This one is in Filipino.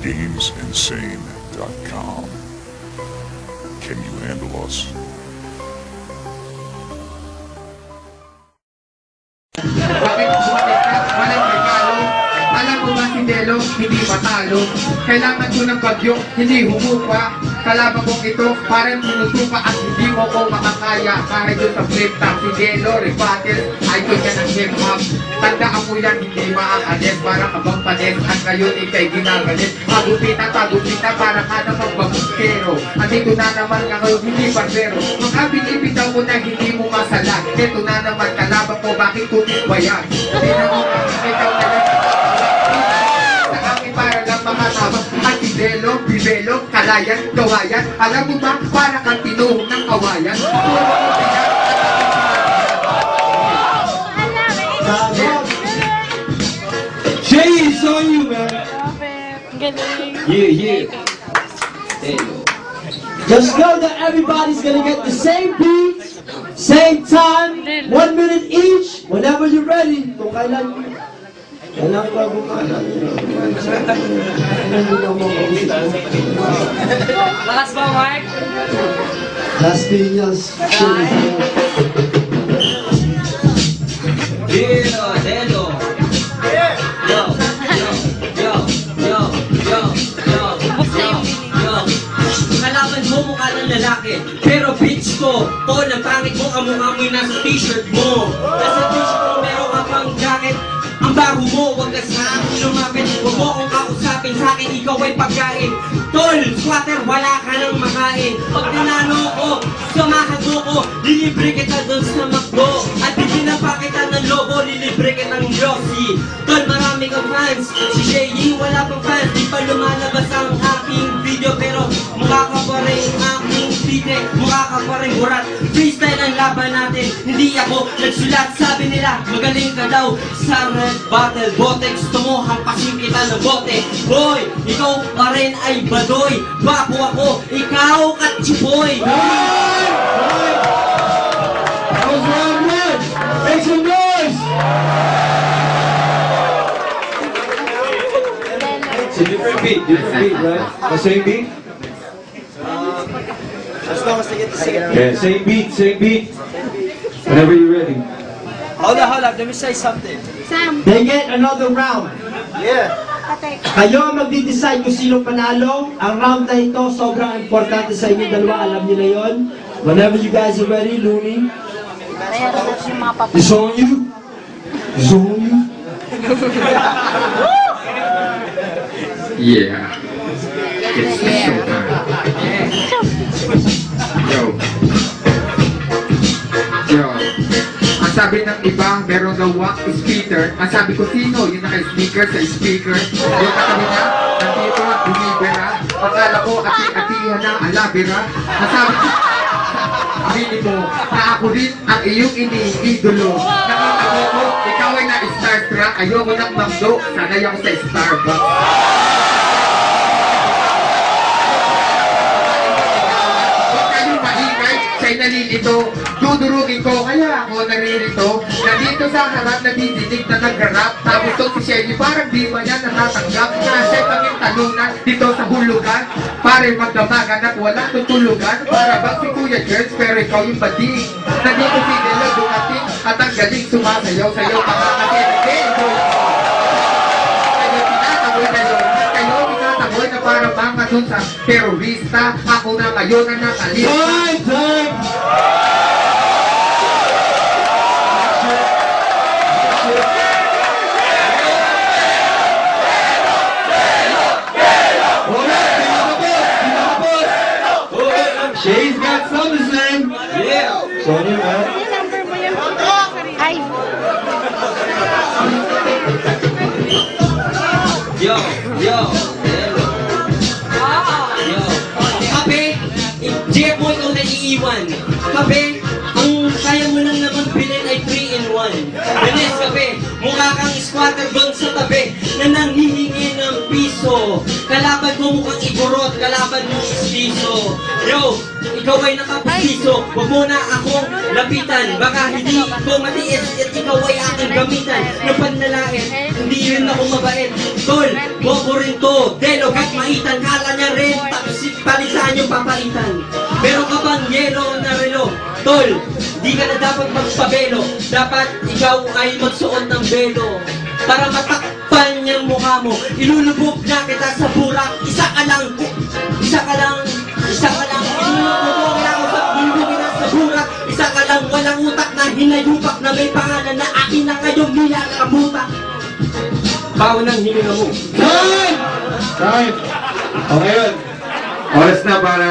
GamesInsane.com. Can you handle us? Bakit bumalik ka? Walang regalo. Alam mo ba si Delo, hindi matalo. Kailangan ko ng bagyo, hindi humupa. Kalaban kong ito, parang sinusuka at hindi mo ko makakaya. Kahit doon sa flip top, si Delo, rebuttal, icon ka ng hip-hop. Tandaan mo yan, hindi maakalit. Para ka bang palit, at ngayon ikay ginagalit. Pagupita, para ka namang babukero. Andito na naman ka ngayon, hindi barbero. Mga binibitaw ko na hindi mo masala. Ito na naman, kalaban ko, bakit kumikbayan? Hindi na mo ikaw na lang. Sa akin para lang makatama. At si Delo, Bibelo, Kalayan, Kawayan. Alam mo ba, para kang tinuhong ng kawayan. Jay, saw you, man. Yeah. Just know that everybody's gonna get the same beat, same time, 1 minute each, whenever you're ready. Kung kailan pa bumala. Lakas ba, Mark? Las Piñas. Delo. Kalaban mo mukha ng lalaki, pero bitch ko, tol, ang pangit mo, kamukha mo'y nasa t-shirt mo. Nasa t-shirt mo, meron ka pang jacket. Ang bago mo, wag ka sa akin lumapit. Huwag mo akong kausapin, sa akin ikaw ay pagkain. Tol, squatter, wala ka nang makain. Pag tinalo ko, samahan mo ko, lilibre kita doon sa McDo. At pinapa kita ng lobo, lilibre kita ng Glossy. Tol, marami kang fans, si Shay wala pang fans. Di pa lumalabas ang aking video, pero mukha ka pa rin aking pite, mukha ka pa rin burat. Freestyle ang laban natin, hindi ako nagsulat. Sabi nila, magaling ka daw sa red battle. Bote, gusto mo, hampasin kita ng bote. Boy, ikaw pa rin ay badoy. Bapo ako, ikaw katsipoy. That was wrong, man. Make some noise. It's a different beat, right? The same beat? As long as they get to sing it. Yeah, same beat. Whenever you're ready. Hold up, let me say something. Sam, They get another round. Yeah. Kayo ang magdi-decide kung sino panalo. Ang round na ito, sobrang importante sa inyo dalawa. Alam niyo na yon. Whenever you guys are ready, Looney. It's on you. It's on you. Yeah. It's showtime. Yo. Ang sabi ng iba, meron daw walk speaker. Ang sabi ko, sino? Yung naka-speaker sa speaker. Yung nakalina, nandito, bumibera. Akala ko, ati-atihan na, alabera. Ang sabi ko, aminin mo, na ako rin ang iyong iniidolo. Nakita ko, ikaw ay na-starstruck. Ayoko ng McDo, sanay ako sa Starbucks. Siya'y nalilito, dudurugin ko, kaya ako naririto. Nandito sa harap, nadidinig na nag-rap. Tapos to si Shelly, parang di ba niya natatanggap na siya'y panging talunan dito sa hulugan. Para magdamagan at walang tutulugan. Para bang si Kuya George, pero ikaw yung bading. Nandito si Dela dumating at ang galing sumasayaw-sayaw pa nga kasi nag-enjoy. Kayo tinataboy na yun, kayo tinataboy na parang mga dun sa terorista. Ako na ngayon ang nakalista. Time! Shay's got something to say. Yeah. Sorry, man. ay, Yo. Kape, J-Boy ikaw na iiwan. Kape, ang kaya mo lang naman bilhin ay 3-in-1. Bilis kape, mukha kang squatter doon sa tabi na nanghihingi ng piso. Kalaban mo mukhang igorot, kalaban mo is piso. Yo, ikaw ay nakapustiso. Huwag mo na akong lapitan, baka hindi ko matiis at ikaw ay aking gamitan ng panlalait, hindi rin ako mabait. Tol, bobo rin to, Delo, kahit maitan, kala niya rin, palisan yung papaitan. Meron ka bang yelo na relo? Tol, di ka na dapat magpabelo, dapat ikaw ay magsuot ng belo. Para matakpan niyang mukha mo, ilulubog na kita sa burak. Isa ka lang, ilulubog na ako sa burak. Isa ka lang, walang utak na hinayupak na may pangalan na akin na ngayon nilakamutak. Bawa ng hininga mo. Time! O ngayon, oras na para